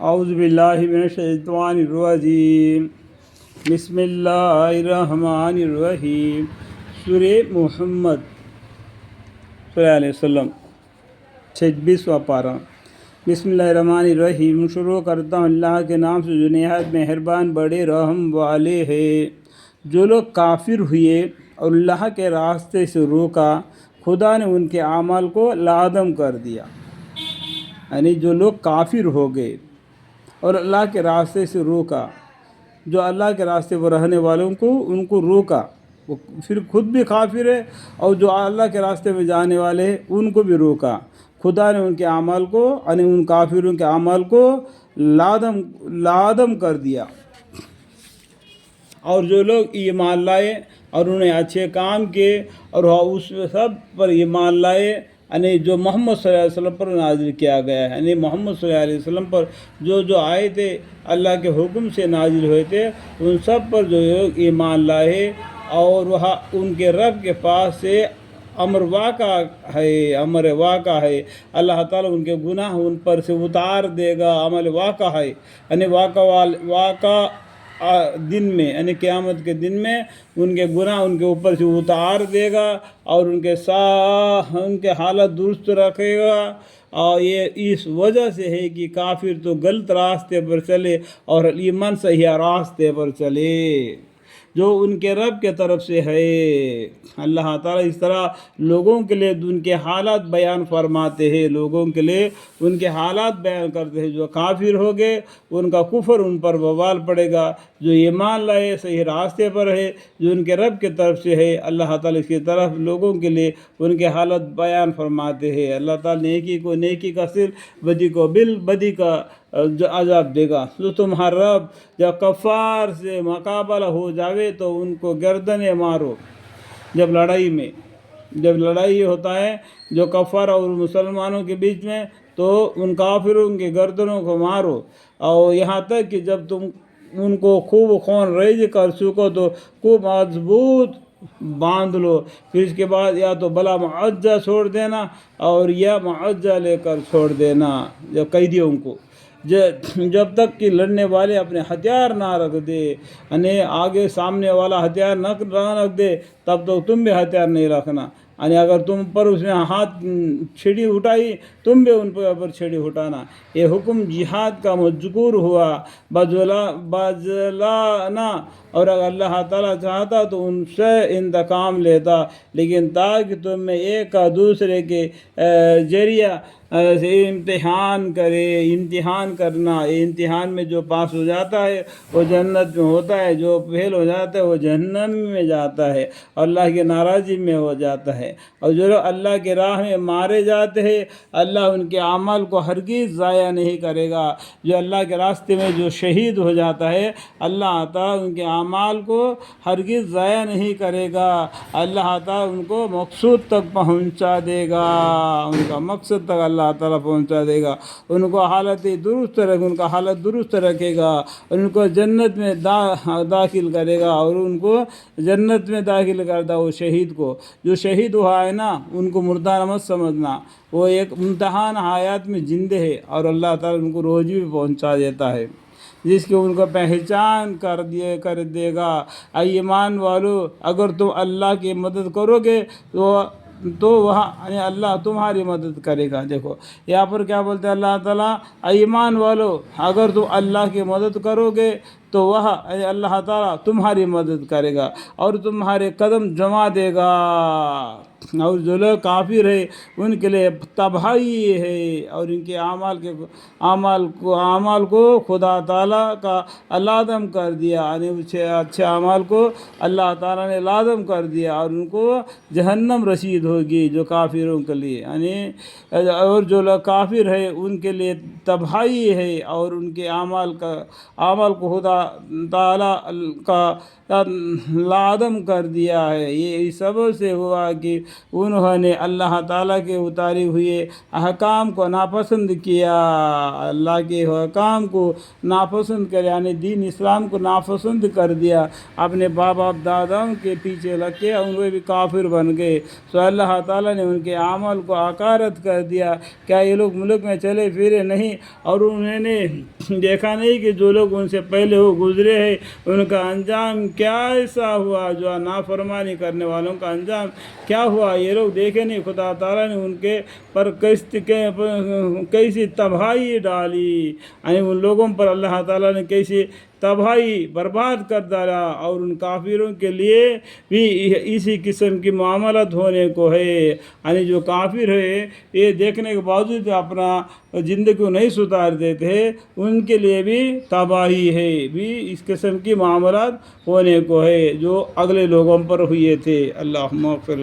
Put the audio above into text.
اعوذ باللہ من الشیطان الرجیم بسم اللہ الرحمن الرحیم سورہ محمد صلی اللہ علیہ وسلم 26واں پارہ۔ بسم اللہ الرحمن الرحیم، شروع کرتا ہوں اللہ کے نام سے جو نہایت مہربان بڑے رحم والے ہیں۔ جو لوگ کافر ہوئے اور اللہ کے راستے سے روکا، خدا نے ان کے اعمال کو لادم کر دیا۔ یعنی جو لوگ کافر ہو گئے اور اللہ کے راستے سے روکا، جو اللہ کے راستے پر رہنے والوں کو ان کو روکا، وہ پھر خود بھی کافر ہے، اور جو اللہ کے راستے میں جانے والے ہیں ان کو بھی روکا، خدا نے ان کے اعمال کو یعنی ان کافروں کے اعمال کو لادم کر دیا۔ اور جو لوگ ایمان لائے اور انہیں اچھے کام کیے اور اس سب پر ایمان لائے، یعنی جو محمد صلی اللہ علیہ وسلم پر نازل کیا گیا ہے، یعنی محمد صلی اللہ علیہ وسلم پر جو آئے تھے اللہ کے حکم سے نازل ہوئے تھے، ان سب پر جو ایمان لائے، اور وہاں ان کے رب کے پاس سے امر واقع ہے، اللہ تعالیٰ ان کے گناہ ان پر سے اتار دے گا۔ عمل واقع ہے یعنی واقع دن میں، یعنی قیامت کے دن میں ان کے گناہ ان کے اوپر سے اتار دے گا، اور ان کے حالت درست رکھے گا۔ اور یہ اس وجہ سے ہے کہ کافر تو غلط راستے پر چلے اور ایمان صحیح راستے پر چلے جو ان کے رب کے طرف سے ہے۔ اللہ تعالیٰ اس طرح لوگوں کے لیے ان کے حالات بیان فرماتے ہیں، لوگوں کے لیے ان کے حالات بیان کرتے ہیں۔ جو کافر ہو گئے ان کا کفر ان پر وبال پڑے گا، جو ایمان لائے صحیح راستے پر ہے جو ان کے رب کی طرف سے ہے، اللہ تعالیٰ اس کی طرف لوگوں کے لیے ان کے حالت بیان فرماتے ہیں۔ اللہ تعالیٰ نیکی کو نیکی کا سل، بدی کو بدی کا جو عذاب دے گا۔ جو تمہارا رب جب کفار سے مقابلہ ہو جاوے تو ان کو گردنیں مارو۔ جب لڑائی ہوتا ہے جو کفار اور مسلمانوں کے بیچ میں، تو ان کافروں کے گردنوں کو مارو، اور یہاں تک کہ جب تم ان کو خوب خون ریز کر سکو تو خوب مضبوط باندھ لو۔ پھر اس کے بعد یا تو بلا معجزہ چھوڑ دینا اور یا معجزہ لے کر چھوڑ دینا جو قیدیوں کو، جب تک کہ لڑنے والے اپنے ہتھیار نہ رکھ دے، یعنی آگے سامنے والا ہتھیار نہ رکھ دے تب تک تم بھی ہتھیار نہیں رکھنا۔ یعنی اگر تم پر اس نے ہاتھ چھڑی اٹھائی تم بھی ان پر چھڑی اٹھانا۔ یہ حکم جہاد کا مذکور ہوا بجلانا، اور اگر اللہ تعالیٰ چاہتا تو ان سے انتقام لیتا، لیکن تاکہ تم میں ایک کا دوسرے کے ذریعہ سے امتحان کرنا۔ امتحان میں جو پاس ہو جاتا ہے وہ جنت میں ہوتا ہے، جو فیل ہو جاتا ہے وہ جہنم میں جاتا ہے، اللہ کی ناراضی میں ہو جاتا ہے۔ اور جو لوگ اللہ کے راہ میں مارے جاتے ہیں اللہ ان کے اعمال کو ہرگز ضائع نہیں کرے گا۔ جو اللہ کے راستے میں جو شہید ہو جاتا ہے اللہ تعالیٰ ان کے اعمال کو ہرگز ضائع نہیں کرے گا، اللہ تعالیٰ ان کو مقصود تک پہنچا دے گا، ان کا مقصد تک اللہ تعالیٰ پہنچا دے گا، ان کو ان کا حالت درست رکھے گا، اور ان کو جنت میں داخل کرے گا، اور ان کو جنت میں داخل کرتا وہ شہید کو۔ جو شہید ہوا ہے نا ان کو مردہ مت سمجھنا، وہ ایک امتحان حیات میں زندہ ہے، اور اللہ تعالیٰ ان کو روزی بھی پہنچا دیتا ہے جس کی ان کو پہچان کر دے گا۔ اے ایمان والو، اگر تم اللہ کی مدد کرو گے تو وہاں یعنی اللہ تمہاری مدد کرے گا۔ دیکھو یہاں پر کیا بولتے ہیں اللہ تعالیٰ، اے ایمان والو اگر تم اللہ کی مدد کرو گے تو وہاں یعنی اللہ تعالیٰ تمہاری مدد کرے گا اور تمہارے قدم جما دے گا۔ اور جو لوگ کافر ہے ان کے لیے تباہی ہے، اور ان کے اعمال کو خدا تعالیٰ کا لادم کر دیا، یعنی اچھے اعمال کو اللہ تعالیٰ نے لادم کر دیا، اور ان کو جہنم رسید ہوگی جو کافروں کے لیے، یعنی اور جو لوگ کافر ہے ان کے لیے تباہی ہے، اور ان کے اعمال کو خدا تعالیٰ کا لادم کر دیا ہے۔ یہ سب سے ہوا کہ انہوں نے اللہ تعالیٰ کے اتاری ہوئے احکام کو ناپسند کیا، اللہ کے احکام کو ناپسند کر یعنی دین اسلام کو ناپسند کر دیا، اپنے باپ داداؤں کے پیچھے لگ کے ان کو بھی کافر بن گئے، سو اللہ تعالیٰ نے ان کے عمل کو حقارت کر دیا۔ کیا یہ لوگ ملک میں چلے پھرے نہیں اور انہوں نے دیکھا نہیں کہ جو لوگ ان سے پہلے ہو گزرے ہیں ان کا انجام کیا ایسا ہوا، جو نافرمانی کرنے والوں کا انجام کیا ہوا، یہ لوگ دیکھے نہیں خدا تعالیٰ نے ان کے پر کیسی تباہی ڈالی، یعنی ان لوگوں پر اللہ تعالیٰ نے کیسی تباہی برباد کر ڈالا، اور ان کافروں کے لیے بھی اسی قسم کی معاملات ہونے کو ہے، یعنی جو کافر ہے یہ دیکھنے کے باوجود اپنا زندگی کو نہیں سدھار دیتے ہیں، ان کے لیے بھی تباہی ہے، بھی اس قسم کی معاملات ہونے کو ہے جو اگلے لوگوں پر ہوئے تھے۔ اللہم اغفر